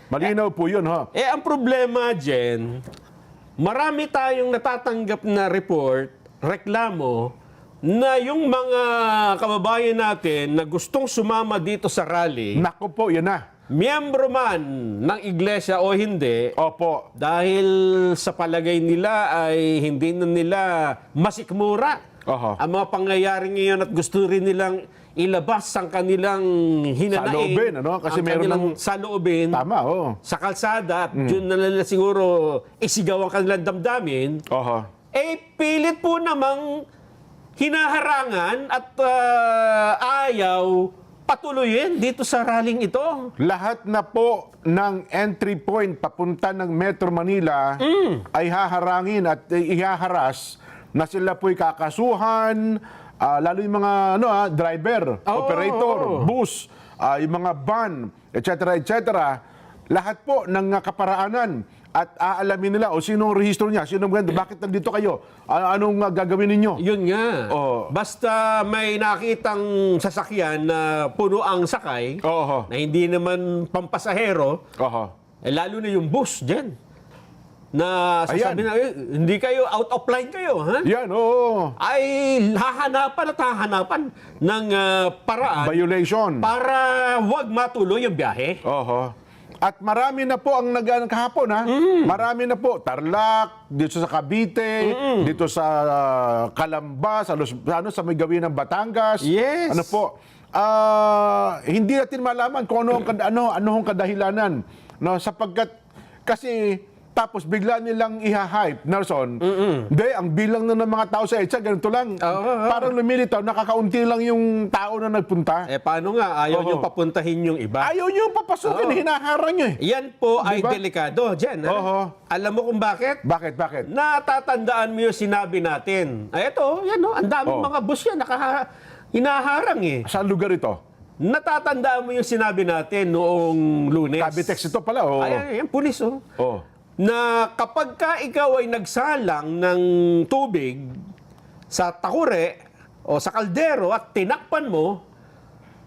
Malinaw po yun, ha? Ang problema, Jen, marami tayong natatanggap na report, reklamo, na yung mga kababayan natin na gustong sumama dito sa rally, Nako po, yan na. miyembro man ng iglesia o hindi, Opo. dahil sa palagay nila ay hindi na nila masikmura Oho. ang mga pangyayari ngayon at gusto rin nilang ilabas ang kanilang hinanaing. Saloobin, ano? Kasi ang meron kanilang ng- saloobin Tama, oo. sa kalsada at yun na nila siguro isigaw ang kanilang damdamin, Oho. pilit po namang hinaharangan at ayaw patuloyin dito sa rallying ito. Lahat na po ng entry point papunta ng Metro Manila ay haharangin at ihaharas na sila po'y kakasuhan, lalo yung mga driver, operator, bus, yung mga van, etc. Lahat po ng kaparaanan at aalamin nila o sinong rehistro niya, sinong ganito, bakit nandito kayo, anong gagawin ninyo? Yun nga. Oo. Basta may nakitang sasakyan na puno ang sakay, Oho. na hindi naman pampasahero, Oho. lalo na yung bus dyan. Na sasabi na, hindi kayo, out of line kayo, ha? Yan, oo. Ay hahanapan ng paraan Violation. para wag matuloy yung biyahe. Oho. At marami na po ang kahapon, ha? Marami na po. Tarlac, dito sa Cavite, dito sa Calamba, sa may gawin ng Batangas. Yes. Ano po? Hindi natin malaman kung ano ang kadahilanan. No, sapagkat kasi tapos bigla nilang iha-hype, Nelson. Hindi, ang bilang na ng mga tao sa EDSA, ganito lang. Parang lumilitaw, nakakaunti lang yung tao na nagpunta. Paano nga? Ayaw nyo papuntahin yung iba. Ayaw nyo papasukin, hinaharang nyo eh. Yan po ay Diba? delikado dyan. Ha? Oho. Alam mo kung bakit? Bakit? Natatandaan mo yung sinabi natin. Ito, yan o, ang daming mga bus yan, hinaharang eh. Saan lugar ito? Natatandaan mo yung sinabi natin noong Lunes. Cavitex ito pala, oh. Ay, yan, pulis oh. Oh. Na kapag ka ikaw ay nagsalang ng tubig sa takure o sa kaldero at tinakpan mo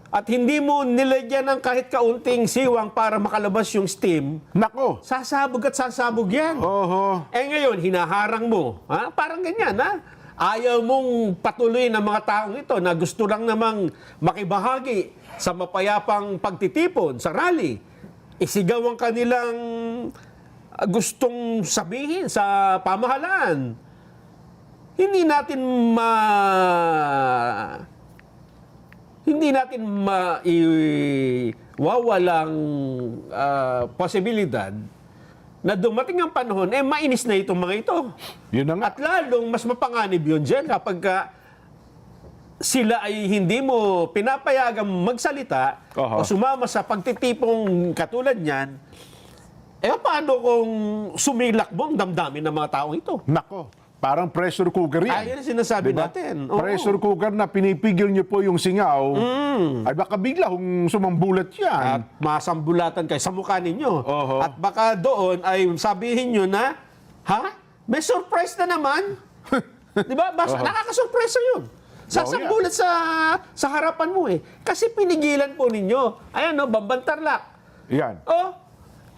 at hindi mo nilagyan ng kahit kaunting siwang para makalabas yung steam, Nako. sasabog at sasabog yan. Oho. Ngayon, hinaharang mo. Ha? Parang ganyan, ha? Ayaw mong patuloy ng mga taong ito na gusto lang namang makibahagi sa mapayapang pagtitipon sa rally. Isigaw ang kanilang gustong sabihin sa pamahalaan. Hindi natin maiwawalang posibilidad na dumating ang panahon, mainis na itong mga ito. Yun na nga. At lalong mas mapanganib yun dyan kapag sila ay hindi mo pinapayagang magsalita o sumama sa pagtitipong katulad niyan, paano kung sumilak mo ang damdamin ng mga taong ito? Nako. Parang pressure cooker yan. Yan ang sinasabi Diba? natin. Oo. Pressure cooker na pinipigil nyo po yung singaw, ay baka bigla kung sumambulat yan. At masambulatan kayo sa mukha ninyo. Oho. At baka doon ay sabihin nyo na, may surprise na naman. Di ba? Nakakasurpresa yun. Sasambulat sa harapan mo eh. Kasi pinigilan po ninyo. Ayan Bamban Tarlac. Yan.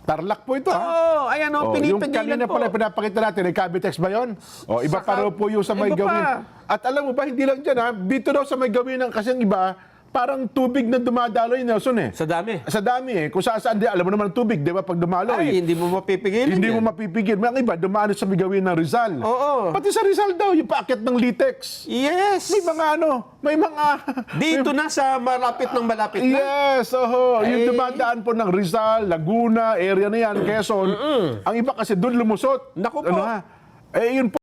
Tarlac po ito, ha? Ayan Yung pinipigilan kanina po. pala pinapakita natin, Cavitex ba yun? Iba pa raw po yung sa may iba gawin. pa. At alam mo ba, hindi lang dyan, ha? Dito daw sa may gawin ng, kasi ang iba, parang tubig na dumadaloy, Nelson, eh. Sa dami. Sa dami, eh. Kung saan, alam mo naman ang tubig, di ba, pag dumaloy. Ay, hindi mo mapipigilan Hindi yan. mo mapipigil. May iba, dumaan sa may gawin ng Rizal. Oo. Pati sa Rizal daw, yung paakyat ng Litex. Yes. May mga... Dito na sa malapit na. Yes, yung dumadaan po ng Rizal, Laguna, area na yan, Quezon. Ang iba kasi doon lumusot. Naku po. Yun po.